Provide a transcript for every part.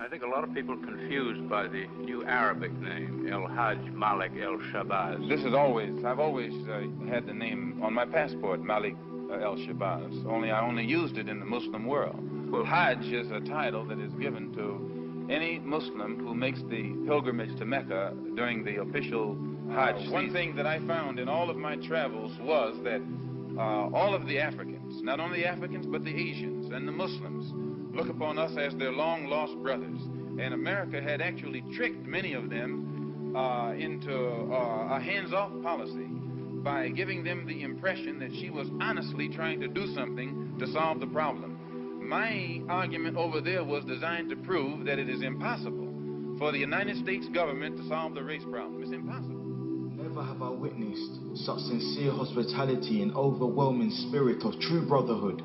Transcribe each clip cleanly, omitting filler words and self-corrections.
I think a lot of people confused by the new Arabic name, El-Hajj Malik El-Shabazz. I've always had the name on my passport, Malik El-Shabazz, only I only used it in the Muslim world. Well, Hajj is a title that is given to any Muslim who makes the pilgrimage to Mecca during the official Hajj season. One thing that I found in all of my travels was that all of the Africans, not only Africans, but the Asians and the Muslims, look upon us as their long-lost brothers. And America had actually tricked many of them into a hands-off policy by giving them the impression that she was honestly trying to do something to solve the problem. My argument over there was designed to prove that it is impossible for the United States government to solve the race problem. It's impossible. Never have I witnessed such sincere hospitality and overwhelming spirit of true brotherhood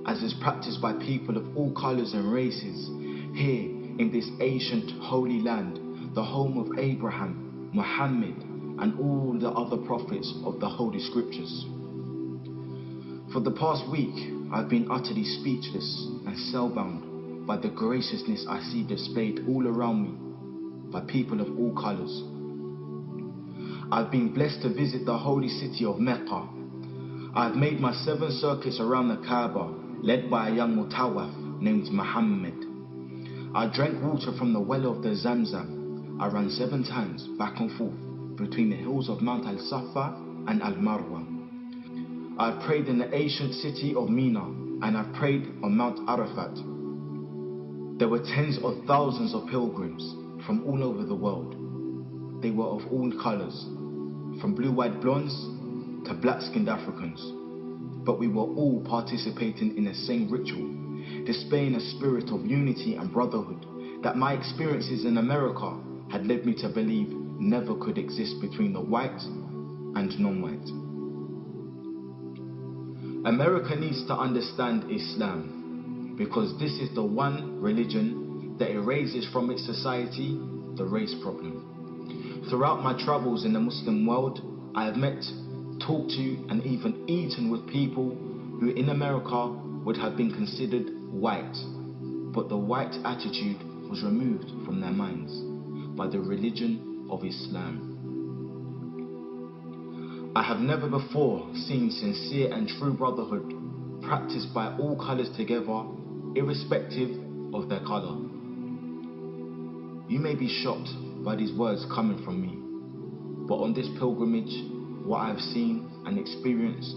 as is practiced by people of all colors and races here in this ancient holy land, the home of Abraham, Muhammad, and all the other prophets of the Holy Scriptures. For the past week, I've been utterly speechless and spellbound by the graciousness I see displayed all around me by people of all colors. I've been blessed to visit the holy city of Mecca. I've made my 7 circuits around the Kaaba, led by a young mutawaf named Muhammad. I drank water from the well of the Zamzam. I ran 7 times back and forth between the hills of Mount Al-Safa and Al-Marwa. I've prayed in the ancient city of Mina, and I've prayed on Mount Arafat. There were tens of thousands of pilgrims from all over the world. They were of all colors, from blue-eyed blondes to black-skinned Africans. But we were all participating in the same ritual, displaying a spirit of unity and brotherhood that my experiences in America had led me to believe never could exist between the white and non-white. America needs to understand Islam, because this is the one religion that erases from its society the race problem. Throughout my travels in the Muslim world, I have met, talked to, and even eaten with people who in America would have been considered white, but the white attitude was removed from their minds by the religion of Islam. I have never before seen sincere and true brotherhood practiced by all colors together, irrespective of their color. You may be shocked by these words coming from me, but on this pilgrimage, what I have seen and experienced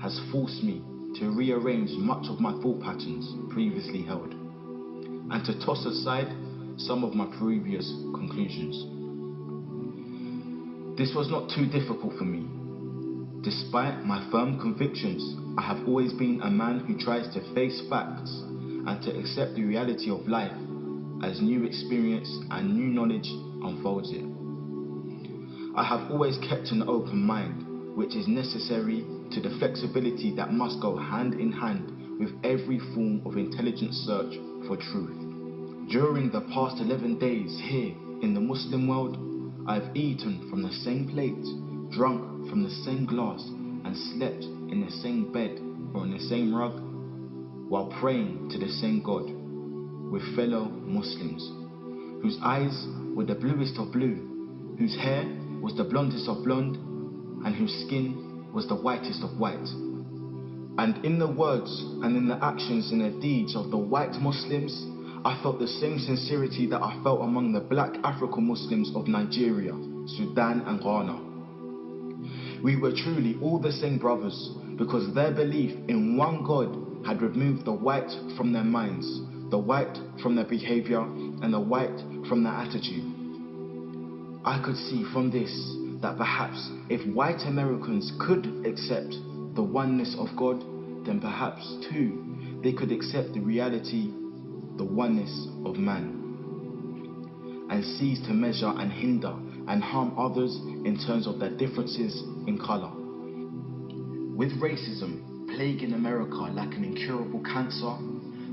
has forced me to rearrange much of my thought patterns previously held, and to toss aside some of my previous conclusions. This was not too difficult for me. Despite my firm convictions, I have always been a man who tries to face facts and to accept the reality of life as new experience and new knowledge unfolds it. I have always kept an open mind, which is necessary to the flexibility that must go hand in hand with every form of intelligent search for truth. During the past 11 days here in the Muslim world, I've eaten from the same plate, drunk from the same glass, and slept in the same bed or on the same rug, while praying to the same God, with fellow Muslims, whose eyes were the bluest of blue, whose hair was the blondest of blonde, and whose skin was the whitest of white. And in the words and in the actions and the deeds of the white Muslims, I felt the same sincerity that I felt among the black African Muslims of Nigeria, Sudan and Ghana. We were truly all the same brothers, because their belief in one God had removed the white from their minds, the white from their behavior, and the white from their attitude. I could see from this that perhaps if white Americans could accept the oneness of God, then perhaps too they could accept the reality, the oneness of man, and cease to measure and hinder and harm others in terms of their differences in color. With racism plaguing America like an incurable cancer,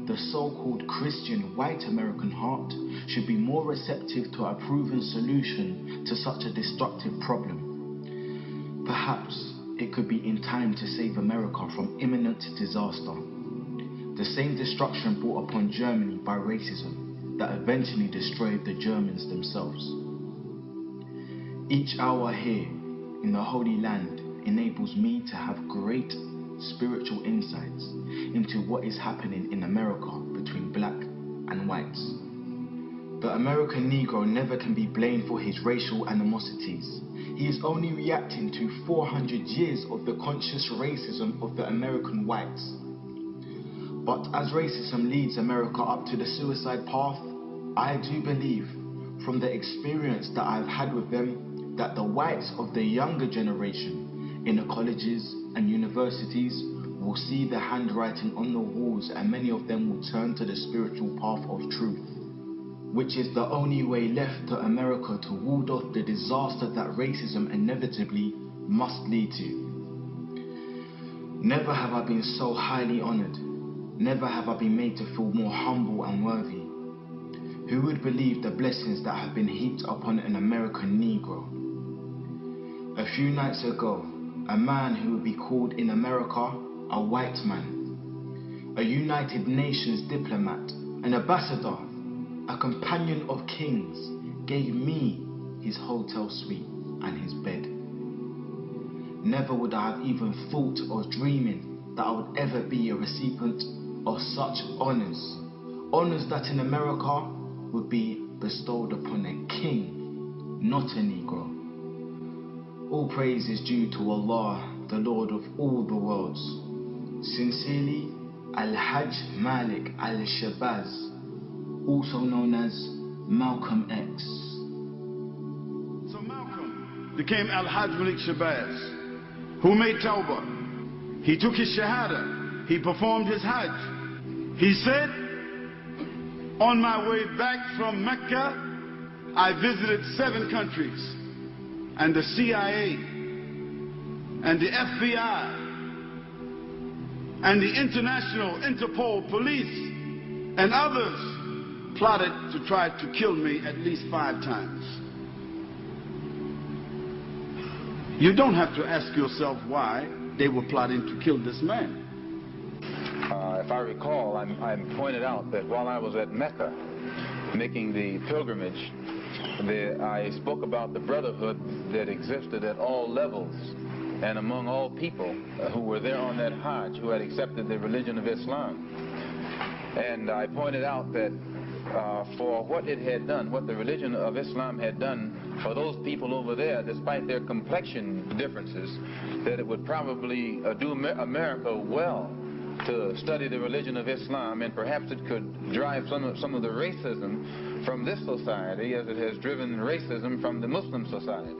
the so-called Christian white American heart should be more receptive to a proven solution to such a destructive problem. Perhaps it could be in time to save America from imminent disaster, the same destruction brought upon Germany by racism. that eventually destroyed the Germans themselves. Each hour here in the Holy Land enables me to have great spiritual insights into what is happening in America between black and whites. The American Negro never can be blamed for his racial animosities. He is only reacting to 400 years of the conscious racism of the American whites. But as racism leads America up to the suicide path, I do believe, from the experience that I've had with them, that the whites of the younger generation in the colleges and universities will see the handwriting on the walls, and many of them will turn to the spiritual path of truth, which is the only way left to America to ward off the disaster that racism inevitably must lead to. Never have I been so highly honored. Never have I been made to feel more humble and worthy. Who would believe the blessings that have been heaped upon an American Negro? A few nights ago, a man who would be called in America a white man, a United Nations diplomat, an ambassador, a companion of kings, gave me his hotel suite and his bed. Never would I have even thought or dreaming that I would ever be a recipient of such honors. Honors that in America would be bestowed upon a king, not a Negro. All praise is due to Allah, the Lord of all the worlds. Sincerely, Al-Hajj Malik Al-Shabazz, also known as Malcolm X. So Malcolm became Al-Hajj Malik Shabazz, who made Tawbah. He took his Shahada. He performed his Hajj. He said, on my way back from Mecca, I visited 7 countries, and the CIA, and the FBI, and the International Interpol Police, and others plotted to try to kill me at least 5 times. You don't have to ask yourself why they were plotting to kill this man. If I recall, I pointed out that while I was at Mecca making the pilgrimage, I spoke about the brotherhood that existed at all levels and among all people who were there on that Hajj, who had accepted the religion of Islam. And I pointed out that for what it had done, what the religion of Islam had done for those people over there, despite their complexion differences, that it would probably do America well to study the religion of Islam, and perhaps it could drive some of the racism from this society as it has driven racism from the Muslim society.